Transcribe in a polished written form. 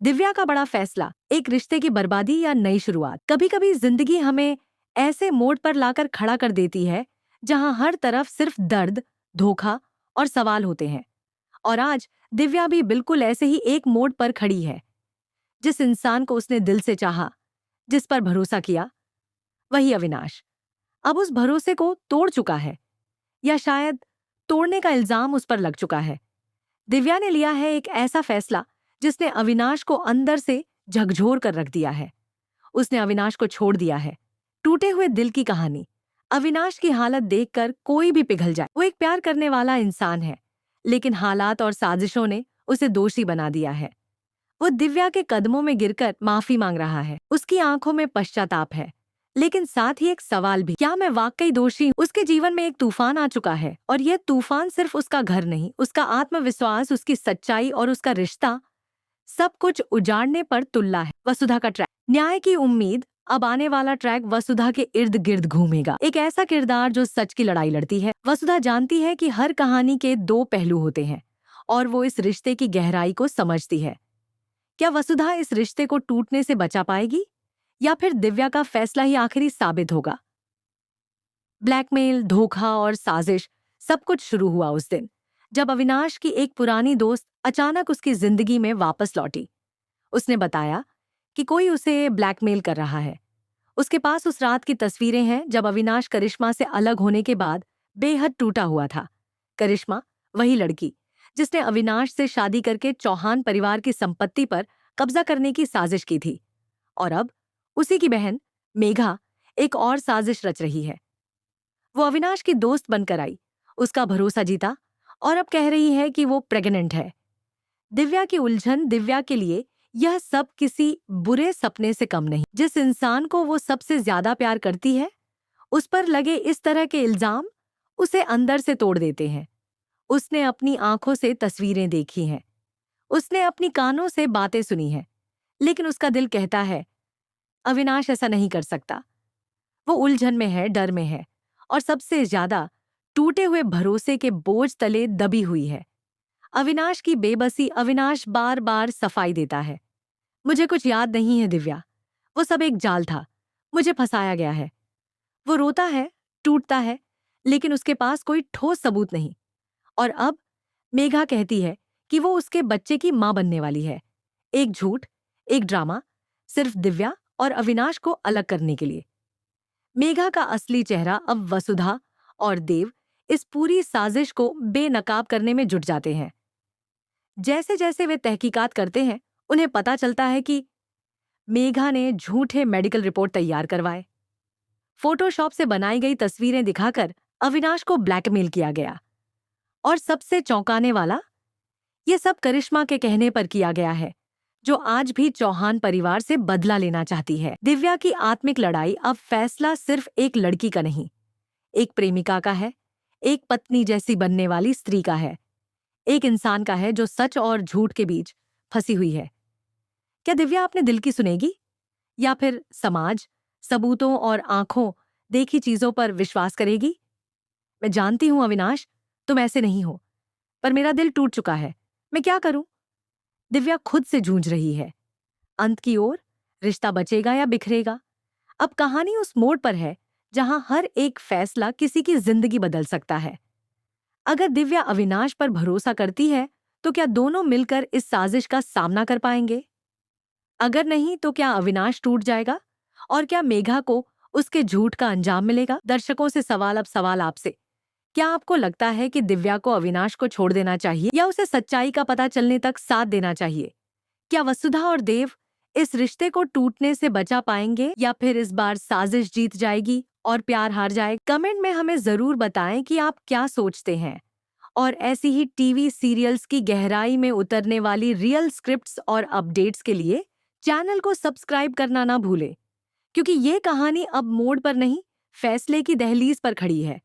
दिव्या का बड़ा फैसला, एक रिश्ते की बर्बादी या नई शुरुआत। कभी कभी जिंदगी हमें ऐसे मोड़ पर लाकर खड़ा कर देती है जहां हर तरफ सिर्फ दर्द, धोखा और सवाल होते हैं। और आज दिव्या भी बिल्कुल ऐसे ही एक मोड़ पर खड़ी है। जिस इंसान को उसने दिल से चाहा, जिस पर भरोसा किया, वही अविनाश अब उस भरोसे को तोड़ चुका है, या शायद तोड़ने का इल्जाम उस पर लग चुका है। दिव्या ने लिया है एक ऐसा फैसला जिसने अविनाश को अंदर से झकझोर कर रख दिया है। उसने अविनाश को छोड़ दिया है। टूटे हुए दिल की कहानी। अविनाश की हालत देखकर कोई भी पिघल जाए। वो एक प्यार करने वाला इंसान है, लेकिन हालात और साजिशों ने उसे दोषी बना दिया है। वो दिव्या के कदमों में गिरकर माफी मांग रहा है। उसकी आंखों में पश्चाताप है, लेकिन साथ ही एक सवाल भी, क्या मैं वाकई दोषी हूँ? उसके जीवन में एक तूफान आ चुका है, और यह तूफान सिर्फ उसका घर नहीं, उसका आत्मविश्वास, उसकी सच्चाई और उसका रिश्ता, सब कुछ उजाड़ने पर तुल्ला है। वसुधा का ट्रैक। न्याय की उम्मीद। अब आने वाला ट्रैक वसुधा के इर्द गिर्द घूमेगा। एक ऐसा किरदार जो सच की लड़ाई लड़ती है। वसुधा जानती है कि हर कहानी के दो पहलू होते हैं, और वो इस रिश्ते की गहराई को समझती है। क्या वसुधा इस रिश्ते को टूटने से बचा पाएगी, या फिर दिव्या का फैसला ही आखिरी साबित होगा? ब्लैकमेल, धोखा और साजिश, सब कुछ शुरू हुआ उस दिन जब अविनाश की एक पुरानी दोस्त अचानक उसकी जिंदगी में वापस लौटी। उसने बताया कि कोई उसे ब्लैकमेल कर रहा है। उसके पास उस रात की तस्वीरें हैं जब अविनाश करिश्मा से अलग होने के बाद बेहद टूटा हुआ था। करिश्मा, वही लड़की जिसने अविनाश से शादी करके चौहान परिवार की संपत्ति पर कब्जा करने की साजिश की थी। और अब उसी की बहन मेघा एक और साजिश रच रही है। वो अविनाश की दोस्त बनकर आई, उसका भरोसा जीता, और अब कह रही है कि वो प्रेग्नेंट है। दिव्या की उलझन, दिव्या के लिए यह सब किसी बुरे सपने से कम नहीं। जिस इंसान को वो सबसे ज्यादा प्यार करती है, उस पर लगे इस तरह के इल्जाम उसे अंदर से तोड़ देते हैं। उसने अपनी आंखों से तस्वीरें देखी हैं, उसने अपनी कानों से बातें सुनी हैं, लेकिन उसका दिल कहता है अविनाश ऐसा नहीं कर सकता। वो उलझन में है, डर में है, और सबसे ज्यादा टूटे हुए भरोसे के बोझ तले दबी हुई है। अविनाश की बेबसी। अविनाश बार बार सफाई देता है, मुझे कुछ याद नहीं है दिव्या, वो सब एक जाल था, मुझे फंसाया गया है। वो रोता है, टूटता है, लेकिन उसके पास कोई ठोस सबूत नहीं। और अब मेघा कहती है कि वो उसके बच्चे की मां बनने वाली है। एक झूठ, एक ड्रामा, सिर्फ दिव्या और अविनाश को अलग करने के लिए। मेघा का असली चेहरा अब वसुधा और देव इस पूरी साजिश को बेनकाब करने में जुट जाते हैं। जैसे जैसे वे तहकीकात करते हैं, उन्हें पता चलता है कि मेघा ने झूठे मेडिकल रिपोर्ट तैयार करवाए, फोटोशॉप से बनाई गई तस्वीरें दिखाकर अविनाश को ब्लैकमेल किया गया, और सबसे चौंकाने वाला, ये सब करिश्मा के कहने पर किया गया है, जो आज भी चौहान परिवार से बदला लेना चाहती है। दिव्या की आत्मिक लड़ाई। अब फैसला सिर्फ एक लड़की का नहीं, एक प्रेमिका का है, एक पत्नी जैसी बनने वाली स्त्री का है, एक इंसान का है जो सच और झूठ के बीच फंसी हुई है। क्या दिव्या अपने दिल की सुनेगी, या फिर समाज, सबूतों और आंखों देखी चीजों पर विश्वास करेगी? मैं जानती हूं अविनाश, तुम ऐसे नहीं हो, पर मेरा दिल टूट चुका है, मैं क्या करूं? दिव्या खुद से जूझ रही है। अंत की ओर, रिश्ता बचेगा या बिखरेगा? अब कहानी उस मोड़ पर है जहां हर एक फैसला किसी की जिंदगी बदल सकता है। अगर दिव्या अविनाश पर भरोसा करती है, तो क्या दोनों मिलकर इस साजिश का सामना कर पाएंगे? अगर नहीं, तो क्या अविनाश टूट जाएगा, और क्या मेघा को उसके झूठ का अंजाम मिलेगा? दर्शकों से सवाल, अब सवाल आपसे। क्या आपको लगता है कि दिव्या को अविनाश को छोड़ देना चाहिए, या उसे सच्चाई का पता चलने तक साथ देना चाहिए? क्या वसुधा और देव इस रिश्ते को टूटने से बचा पाएंगे, या फिर इस बार साजिश जीत जाएगी और प्यार हार जाएगा? कमेंट में हमें जरूर बताएं कि आप क्या सोचते हैं। और ऐसी ही टीवी सीरियल्स की गहराई में उतरने वाली रियल स्क्रिप्ट्स और अपडेट्स के लिए चैनल को सब्सक्राइब करना ना भूलें, क्योंकि ये कहानी अब मोड़ पर नहीं, फैसले की दहलीज पर खड़ी है।